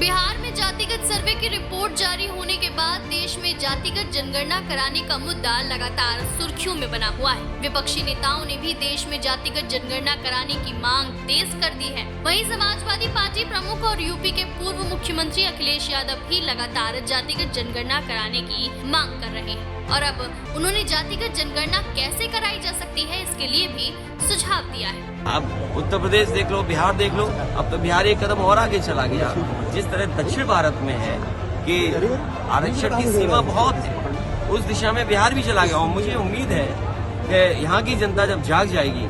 बिहार में जातिगत सर्वे की रिपोर्ट जारी होने के बाद देश में जातिगत जनगणना कराने का मुद्दा लगातार सुर्खियों में बना हुआ है। विपक्षी नेताओं ने भी देश में जातिगत जनगणना कराने की मांग तेज कर दी है। वहीं समाजवादी पार्टी प्रमुख और यूपी के पूर्व मुख्यमंत्री अखिलेश यादव भी लगातार जातिगत जनगणना कराने की मांग कर रहे हैं और अब उन्होंने जातिगत जनगणना कैसे कराई जा सकती है इसके लिए भी सुझाव दिया है। अब उत्तर प्रदेश देख लो, बिहार देख लो, अब तो बिहार एक कदम और आगे चला गया। जिस तरह दक्षिण भारत में है कि आरक्षण की सीमा बहुत है, उस दिशा में बिहार भी चला गया और मुझे उम्मीद है कि यहाँ की जनता जब जाग जाएगी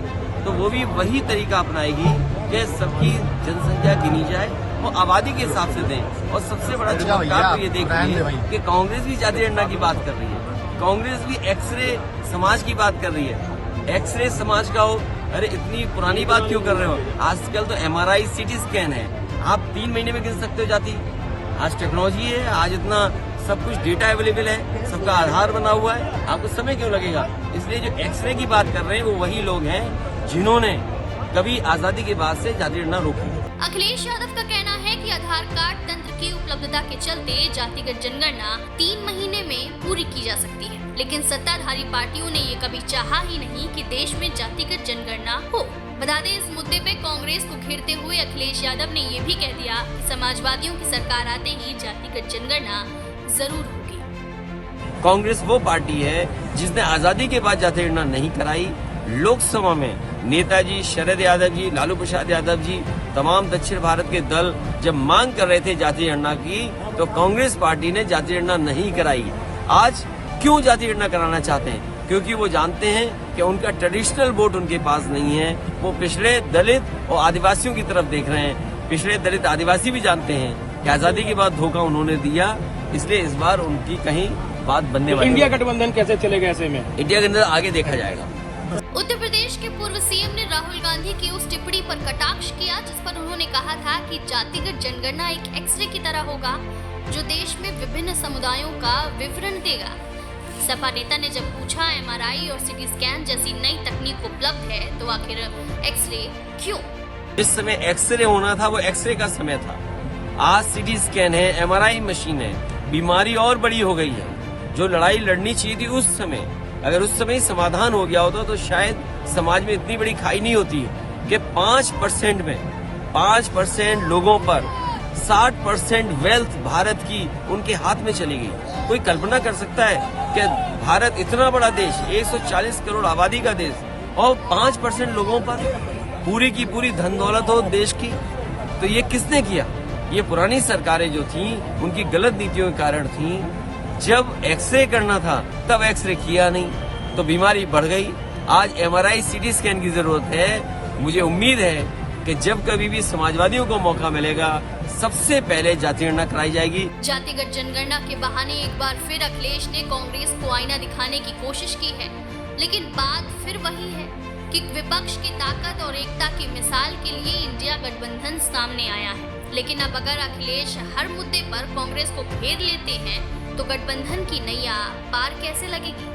तो वो भी वही तरीका अपनाएगी कि सबकी जनसंख्या गिनी जाए वो आबादी के हिसाब से दें। और सबसे बड़ा चमत्कार तो ये देखिए कि कांग्रेस भी जाति गणना की बात कर रही है, कांग्रेस भी एक्सरे समाज की बात कर रही है। एक्सरे समाज का हो, अरे इतनी पुरानी बात क्यों कर रहे हो? आजकल तो MRI CT स्कैन है, आप 3 महीने में गिन सकते हो जाति। आज टेक्नोलॉजी है, आज इतना सब कुछ डेटा अवेलेबल है, सबका आधार बना हुआ है, आपको समय क्यों लगेगा? इसलिए जो एक्सरे की बात कर रहे हैं वो वही लोग हैं जिन्होंने कभी आजादी के बाद से जाति गणना रोकी। अखिलेश यादव का कहना है कि आधार कार्ड तंत्र की उपलब्धता के चलते जातिगत जनगणना 3 महीने में पूरी की जा सकती है, लेकिन सत्ताधारी पार्टियों ने ये कभी चाहा ही नहीं कि देश में जातिगत जनगणना हो। बता दें, इस मुद्दे पे कांग्रेस को घेरते हुए अखिलेश यादव ने ये भी कह दिया कि समाजवादियों की सरकार आते ही जातिगत जनगणना जरूर होगी। कांग्रेस वो पार्टी है जिसने आजादी के बाद जाति गणना नहीं कराई। लोकसभा में नेताजी शरद यादव जी, लालू प्रसाद यादव जी, तमाम दक्षिण भारत के दल जब मांग कर रहे थे जाति गणना की तो कांग्रेस पार्टी ने जाति गणना नहीं कराई। आज क्यों जाति गणना कराना चाहते हैं? क्योंकि वो जानते हैं कि उनका ट्रेडिशनल वोट उनके पास नहीं है। वो पिछड़े दलित और आदिवासियों की तरफ देख रहे हैं। पिछड़े दलित आदिवासी भी जानते हैं कि आजादी के बाद धोखा उन्होंने दिया, इसलिए इस बार उनकी कहीं बात बनने वाली। इंडिया गठबंधन कैसे चलेगा ऐसे में? इंडिया गठबंधन आगे देखा जाएगा। उत्तर प्रदेश के पूर्व सीएम ने राहुल गांधी की उस टिप्पणी पर कटाक्ष किया जिस पर उन्होंने कहा था कि जातिगत जनगणना एक एक्सरे की तरह होगा जो देश में विभिन्न समुदायों का विवरण देगा। सपा नेता ने जब पूछा MRI और CT स्कैन जैसी नई तकनीक उपलब्ध है तो आखिर एक्सरे क्यों? जिस समय एक्सरे होना था वो एक्सरे का समय था। आज CT स्कैन है, MRI मशीन है, बीमारी और बड़ी हो गई है। जो लड़ाई लड़नी चाहिए थी उस समय, अगर उस समय समाधान हो गया होता तो शायद समाज में इतनी बड़ी खाई नहीं होती कि 5% में 5% लोगों पर 60% वेल्थ भारत की उनके हाथ में चली गई। कोई कल्पना कर सकता है कि भारत इतना बड़ा देश, 140 करोड़ आबादी का देश, और 5% लोगों पर पूरी की पूरी धन दौलत हो देश की? तो ये किसने किया? ये पुरानी सरकारें जो थी उनकी गलत नीतियों के कारण थी। जब एक्सरे करना था तब एक्सरे किया नहीं तो बीमारी बढ़ गई। आज MRI CT स्कैन की जरूरत है। मुझे उम्मीद है कि जब कभी भी समाजवादियों को मौका मिलेगा सबसे पहले जाति गणना कराई जाएगी। जातिगत जनगणना के बहाने एक बार फिर अखिलेश ने कांग्रेस को आईना दिखाने की कोशिश की है, लेकिन बात फिर वही है कि विपक्ष की ताकत और एकता की मिसाल के लिए इंडिया गठबंधन सामने आया है। लेकिन अब अगर अखिलेश हर मुद्दे पर कांग्रेस को घेर लेते हैं तो गठबंधन की नैया पार कैसे लगेगी?